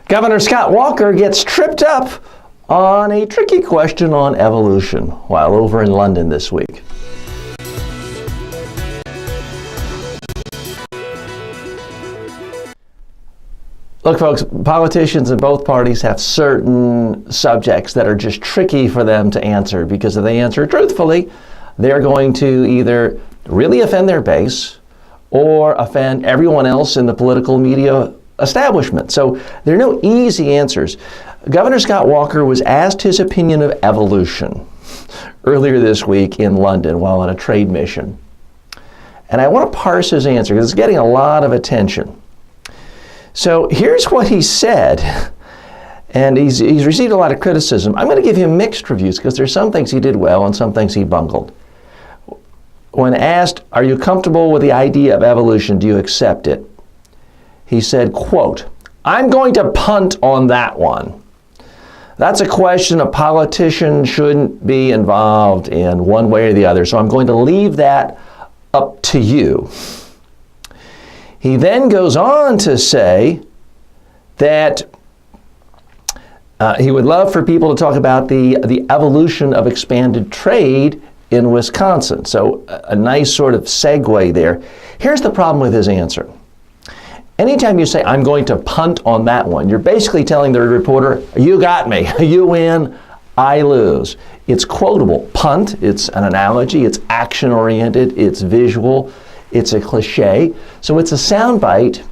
Governor Scott Walker gets tripped up on a tricky question on evolution while over in London this week. Look, folks, politicians in both parties have certain subjects that are just tricky for them to answer, because if they answer truthfully, they're going to either really offend their base or offend everyone else in the political media establishment. So there are no easy answers. Governor Scott Walker was asked his opinion of evolution earlier this week in London while on a trade mission. And I want to parse his answer because it's getting a lot of attention. So here's what he said, and he's received a lot of criticism. I'm going to give him mixed reviews because there's some things he did well and some things he bungled. When asked, are you comfortable with the idea of evolution? Do you accept it? He said, quote, I'm going to punt on that one. That's a question a politician shouldn't be involved in one way or the other, so I'm going to leave that up to you. He then goes on to say that he would love for people to talk about the evolution of expanded trade in Wisconsin. So a nice sort of segue there. Here's the problem with his answer. Anytime you say, I'm going to punt on that one, you're basically telling the reporter, you got me, you win, I lose. It's quotable. Punt, it's an analogy, it's action-oriented, it's visual, it's a cliche. So it's a soundbite,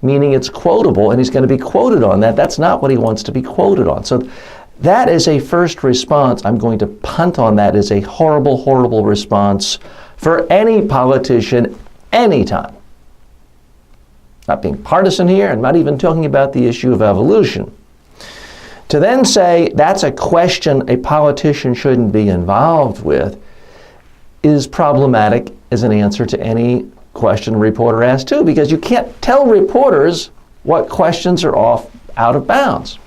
meaning it's quotable, and he's going to be quoted on that. That's not what he wants to be quoted on. So that is a first response. I'm going to punt on that is a horrible, horrible response for any politician, anytime. Not being partisan here, and not even talking about the issue of evolution. To then say that's a question a politician shouldn't be involved with is problematic as an answer to any question a reporter asks too, because you can't tell reporters what questions are out of bounds.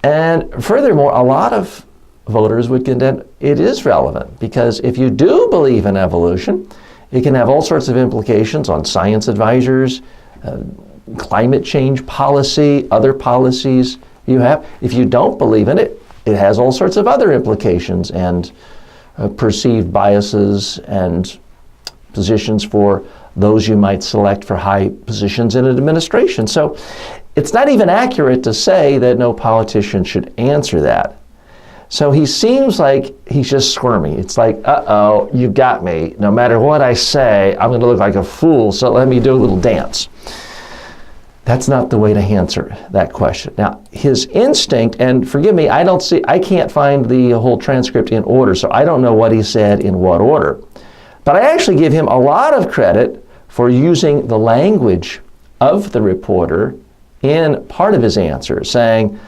And furthermore, a lot of voters would contend it is relevant, because if you do believe in evolution, it can have all sorts of implications on science advisors, climate change policy, other policies you have. If you don't believe in it, it has all sorts of other implications and perceived biases and positions for those you might select for high positions in an administration. So it's not even accurate to say that no politician should answer that. So he seems like he's just squirmy. It's like, uh-oh, you got me. No matter what I say, I'm going to look like a fool, so let me do a little dance. That's not the way to answer that question. Now, his instinct, and forgive me, I can't find the whole transcript in order, so I don't know what he said in what order. But I actually give him a lot of credit for using the language of the reporter in part of his answer, saying,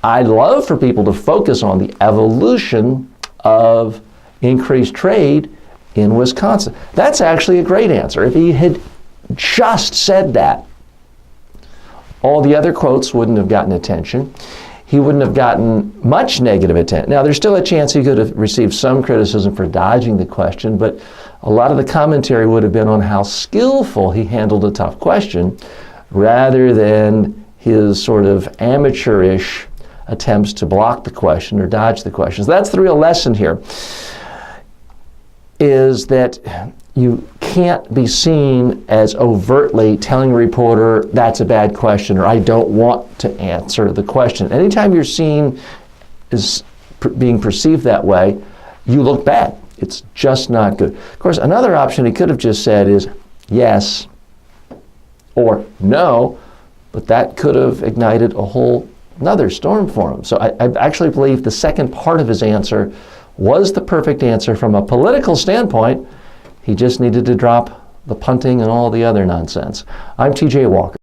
I'd love for people to focus on the evolution of increased trade in Wisconsin. That's actually a great answer. If he had just said that, all the other quotes wouldn't have gotten attention. He wouldn't have gotten much negative attention. Now, there's still a chance he could have received some criticism for dodging the question, but a lot of the commentary would have been on how skillful he handled a tough question, rather than his sort of amateurish attempts to block the question or dodge the question. So that's the real lesson here, is that you can't be seen as overtly telling a reporter that's a bad question or I don't want to answer the question. Anytime you're seen as being perceived that way, you look bad. It's just not good. Of course, another option he could have just said is yes or no, but that could have ignited a whole another storm for him. So I actually believe the second part of his answer was the perfect answer from a political standpoint. He just needed to drop the punting and all the other nonsense. I'm TJ Walker.